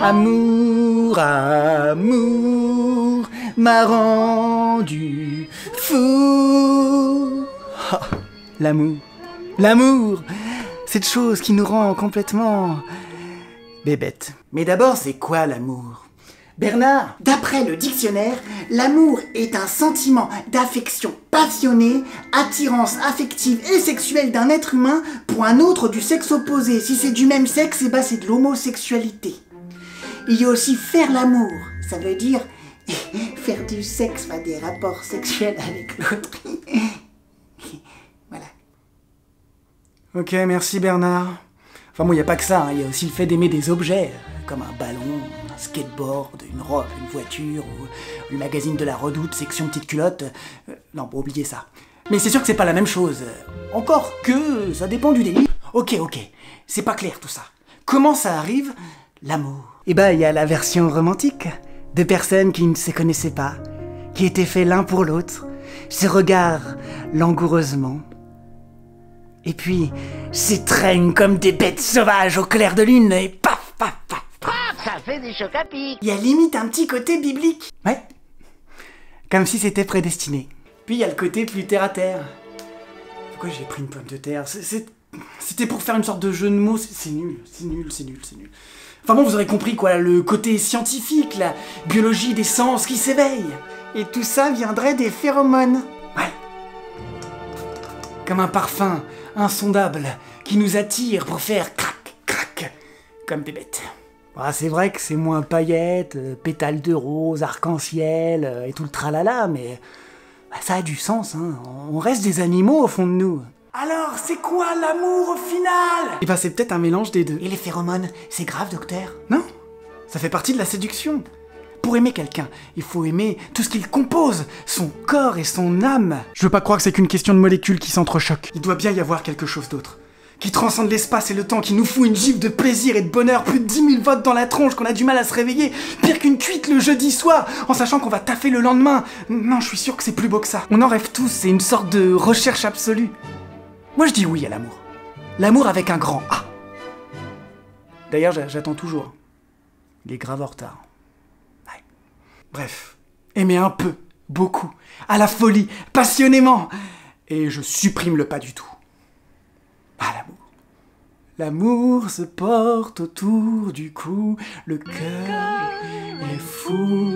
Amour, amour, m'a rendu fou. Oh, l'amour, l'amour, cette chose qui nous rend complètement bébêtes. Mais d'abord, c'est quoi l'amour ? Bernard, d'après le dictionnaire, l'amour est un sentiment d'affection passionnée, attirance affective et sexuelle d'un être humain pour un autre du sexe opposé. Si c'est du même sexe, eh ben c'est de l'homosexualité. Il y a aussi faire l'amour, ça veut dire faire du sexe, enfin des rapports sexuels avec l'autre. Voilà. Ok, merci Bernard. Enfin bon, il n'y a pas que ça, il y a aussi le fait d'aimer des objets, comme un ballon, un skateboard, une robe, une voiture, ou le magazine de la Redoute, section petite culotte. Non, bon, oubliez ça. Mais c'est sûr que c'est pas la même chose. Encore que ça dépend du délire. Ok, c'est pas clair tout ça. Comment ça arrive, l'amour ? Eh ben, il y a la version romantique, de personnes qui ne se connaissaient pas, qui étaient faits l'un pour l'autre, se regardent langoureusement. Et puis, s'étreignent comme des bêtes sauvages au clair de lune, et paf, paf, paf, paf. Ça fait des chocs à pic. Il y a limite un petit côté biblique. Ouais. Comme si c'était prédestiné. Puis il y a le côté plus terre à terre. Pourquoi j'ai pris une pomme de terre ? C'était pour faire une sorte de jeu de mots. C'est nul. Enfin bon, vous aurez compris quoi, le côté scientifique, la biologie des sens qui s'éveille. Et tout ça viendrait des phéromones. Ouais. Comme un parfum insondable qui nous attire pour faire crac, crac, comme des bêtes. Ah, c'est vrai que c'est moins paillettes, pétales de rose, arc-en-ciel et tout le tralala, mais ça a du sens, hein. On reste des animaux au fond de nous. Alors, c'est quoi l'amour au final ? Eh ben, c'est peut-être un mélange des deux. Et les phéromones, c'est grave, docteur ? Non, ça fait partie de la séduction. Pour aimer quelqu'un, il faut aimer tout ce qu'il compose, son corps et son âme. Je veux pas croire que c'est qu'une question de molécules qui s'entrechoquent. Il doit bien y avoir quelque chose d'autre, qui transcende l'espace et le temps, qui nous fout une gifle de plaisir et de bonheur, plus de 10 000 votes dans la tronche, qu'on a du mal à se réveiller, pire qu'une cuite le jeudi soir, en sachant qu'on va taffer le lendemain. Non, je suis sûr que c'est plus beau que ça. On en rêve tous, c'est une sorte de recherche absolue. Moi je dis oui à l'amour. L'amour avec un grand A. D'ailleurs, j'attends toujours. Il est grave en retard. Ouais. Bref, aimer un peu, beaucoup, à la folie, passionnément. Et je supprime le pas du tout. Ah, l'amour. L'amour se porte autour du cou, le cœur est fou.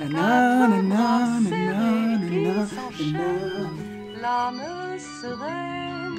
Nanana, nanana, nanana, nanana. L'âme sereine